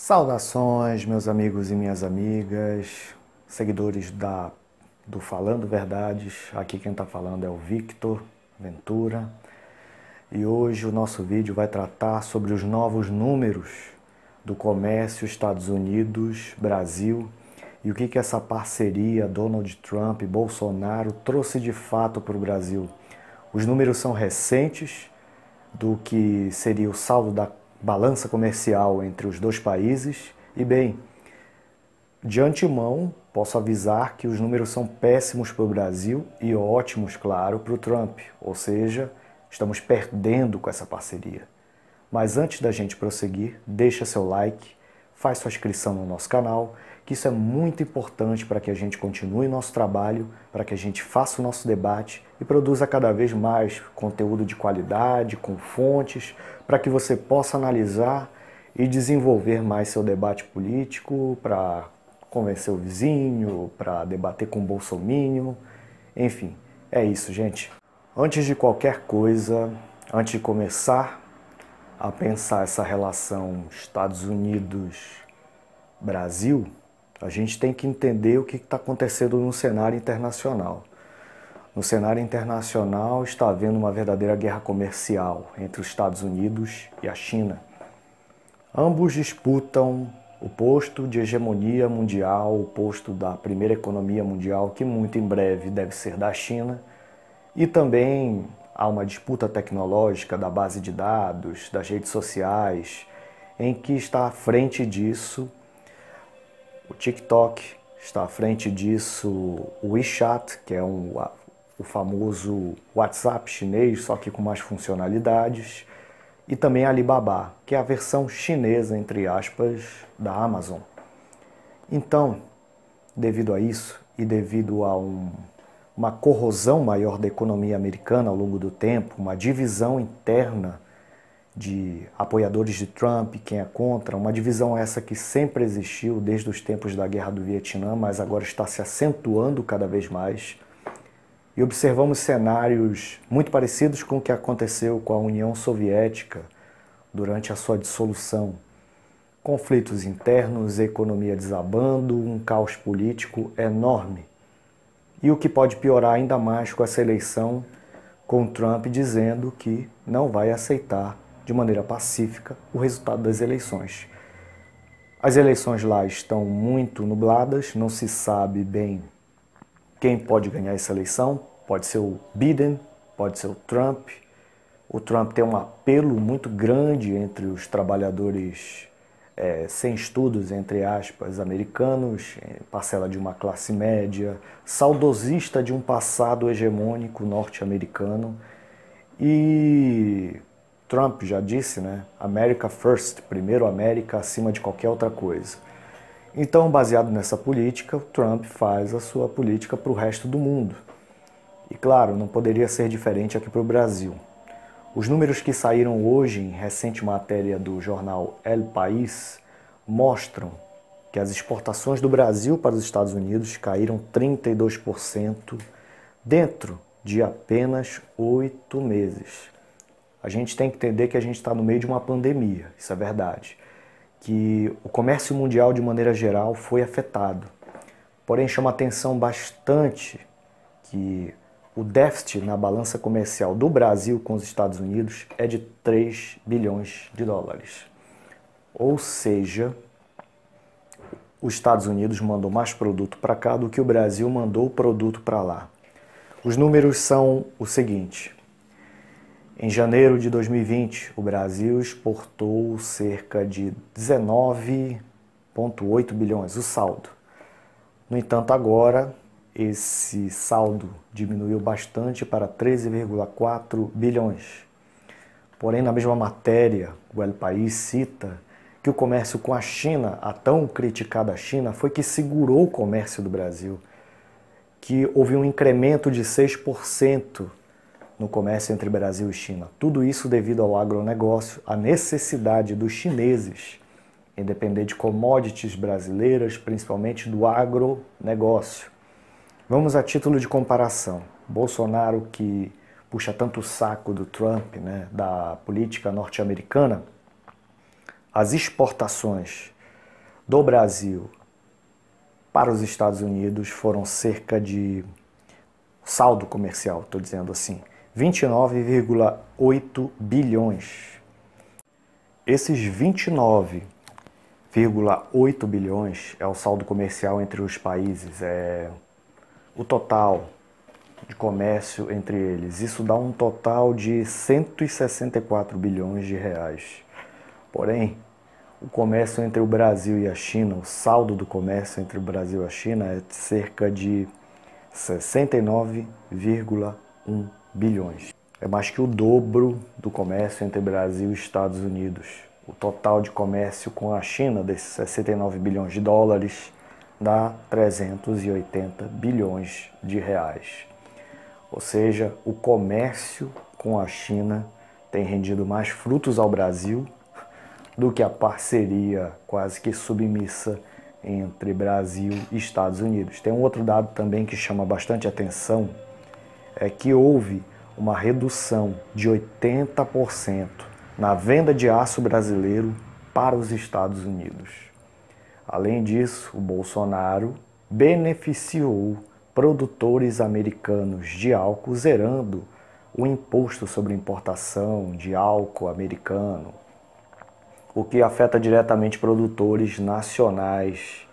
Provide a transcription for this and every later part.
Saudações, meus amigos e minhas amigas, seguidores do Falando Verdades. Aqui quem está falando é o Victor Ventura. E hoje o nosso vídeo vai tratar sobre os novos números do comércio Estados Unidos-Brasil e o que essa parceria Donald Trump e Bolsonaro trouxe de fato para o Brasil. Os números são recentes do que seria o saldo da balança comercial entre os dois países e, bem, de antemão posso avisar que os números são péssimos para o Brasil e ótimos, claro, para o Trump, ou seja, estamos perdendo com essa parceria. Mas antes da gente prosseguir, deixa seu like, faz sua inscrição no nosso canal, que isso é muito importante para que a gente continue nosso trabalho, para que a gente faça o nosso debate e produza cada vez mais conteúdo de qualidade, com fontes, para que você possa analisar e desenvolver mais seu debate político, para convencer o vizinho, para debater com o bolsominion, enfim, é isso, gente. Antes de qualquer coisa, antes de começar a pensar essa relação Estados Unidos-Brasil, a gente tem que entender o que está acontecendo no cenário internacional. No cenário internacional está havendo uma verdadeira guerra comercial entre os Estados Unidos e a China. Ambos disputam o posto de hegemonia mundial, o posto da primeira economia mundial, que muito em breve deve ser da China, e também há uma disputa tecnológica da base de dados, das redes sociais, em que está à frente disso o TikTok, está à frente disso o WeChat, que é o famoso WhatsApp chinês, só que com mais funcionalidades, e também a Alibaba, que é a versão chinesa, entre aspas, da Amazon. Então, devido a isso e devido a uma corrosão maior da economia americana ao longo do tempo, uma divisão interna de apoiadores de Trump, quem é contra, uma divisão essa que sempre existiu desde os tempos da Guerra do Vietnã, mas agora está se acentuando cada vez mais. E observamos cenários muito parecidos com o que aconteceu com a União Soviética durante a sua dissolução. Conflitos internos, economia desabando, um caos político enorme. E o que pode piorar ainda mais com essa eleição, com Trump dizendo que não vai aceitar de maneira pacífica o resultado das eleições. As eleições lá estão muito nubladas, não se sabe bem quem pode ganhar essa eleição. Pode ser o Biden, pode ser o Trump. O Trump tem um apelo muito grande entre os trabalhadores sem estudos, entre aspas, americanos, parcela de uma classe média, saudosista de um passado hegemônico norte-americano. E Trump já disse, né? America first, primeiro América acima de qualquer outra coisa. Então, baseado nessa política, o Trump faz a sua política para o resto do mundo. E claro, não poderia ser diferente aqui para o Brasil. Os números que saíram hoje em recente matéria do jornal El País mostram que as exportações do Brasil para os Estados Unidos caíram 32% dentro de apenas 8 meses. A gente tem que entender que a gente está no meio de uma pandemia, isso é verdade. Que o comércio mundial, de maneira geral, foi afetado. Porém, chama atenção bastante que o déficit na balança comercial do Brasil com os Estados Unidos é de 3 bilhões de dólares. Ou seja, os Estados Unidos mandou mais produto para cá do que o Brasil mandou produto para lá. Os números são o seguinte: em janeiro de 2020, o Brasil exportou cerca de 19,8 bilhões, o saldo. No entanto, agora, esse saldo diminuiu bastante para 13,4 bilhões. Porém, na mesma matéria, o El País cita que o comércio com a China, a tão criticada China, foi que segurou o comércio do Brasil, que houve um incremento de 6% no comércio entre Brasil e China. Tudo isso devido ao agronegócio, à necessidade dos chineses em depender de commodities brasileiras, principalmente do agronegócio. Vamos a título de comparação. Bolsonaro, que puxa tanto o saco do Trump, né, da política norte-americana, as exportações do Brasil para os Estados Unidos foram cerca de, saldo comercial, estou dizendo assim, 29,8 bilhões. Esses 29,8 bilhões é o saldo comercial entre os países, é o total de comércio entre eles. Isso dá um total de 164 bilhões de reais. Porém, o comércio entre o Brasil e a China, o saldo do comércio entre o Brasil e a China é de cerca de 69,1 bilhões. É mais que o dobro do comércio entre Brasil e Estados Unidos. O total de comércio com a China, desses 69 bilhões de dólares, dá 380 bilhões de reais. Ou seja, o comércio com a China tem rendido mais frutos ao Brasil do que a parceria quase que submissa entre Brasil e Estados Unidos. Tem um outro dado também que chama bastante atenção, é que houve uma redução de 80% na venda de aço brasileiro para os Estados Unidos. Além disso, o Bolsonaro beneficiou produtores americanos de álcool zerando o imposto sobre importação de álcool americano, o que afeta diretamente produtores nacionais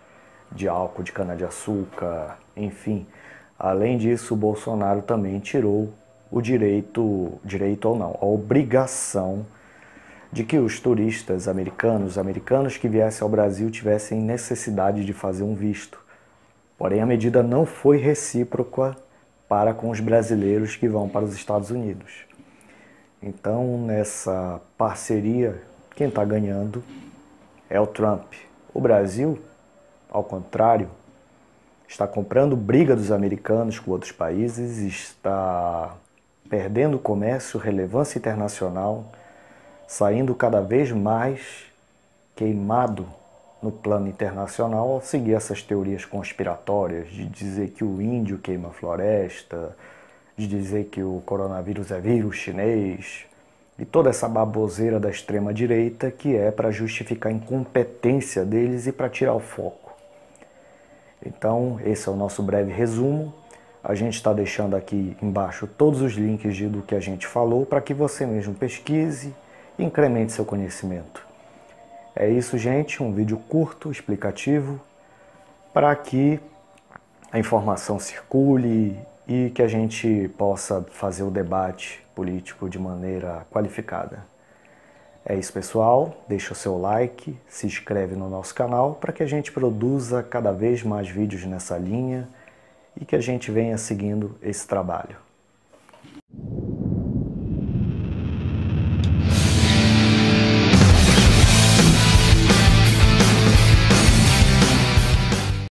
de álcool de cana-de-açúcar, enfim. Além disso, o Bolsonaro também tirou o direito ou não, a obrigação de que os turistas americanos que viessem ao Brasil tivessem necessidade de fazer um visto. Porém, a medida não foi recíproca para com os brasileiros que vão para os Estados Unidos. Então, nessa parceria, quem está ganhando é o Trump. O Brasil, ao contrário, está comprando briga dos americanos com outros países, está perdendo comércio, relevância internacional, saindo cada vez mais queimado no plano internacional ao seguir essas teorias conspiratórias de dizer que o índio queima a floresta, de dizer que o coronavírus é vírus chinês, e toda essa baboseira da extrema-direita que é para justificar a incompetência deles e para tirar o foco. Então, esse é o nosso breve resumo. A gente está deixando aqui embaixo todos os links do que a gente falou para que você mesmo pesquise e incremente seu conhecimento. É isso, gente. Um vídeo curto, explicativo, para que a informação circule e que a gente possa fazer o debate político de maneira qualificada. É isso, pessoal. Deixa o seu like, se inscreve no nosso canal para que a gente produza cada vez mais vídeos nessa linha e que a gente venha seguindo esse trabalho.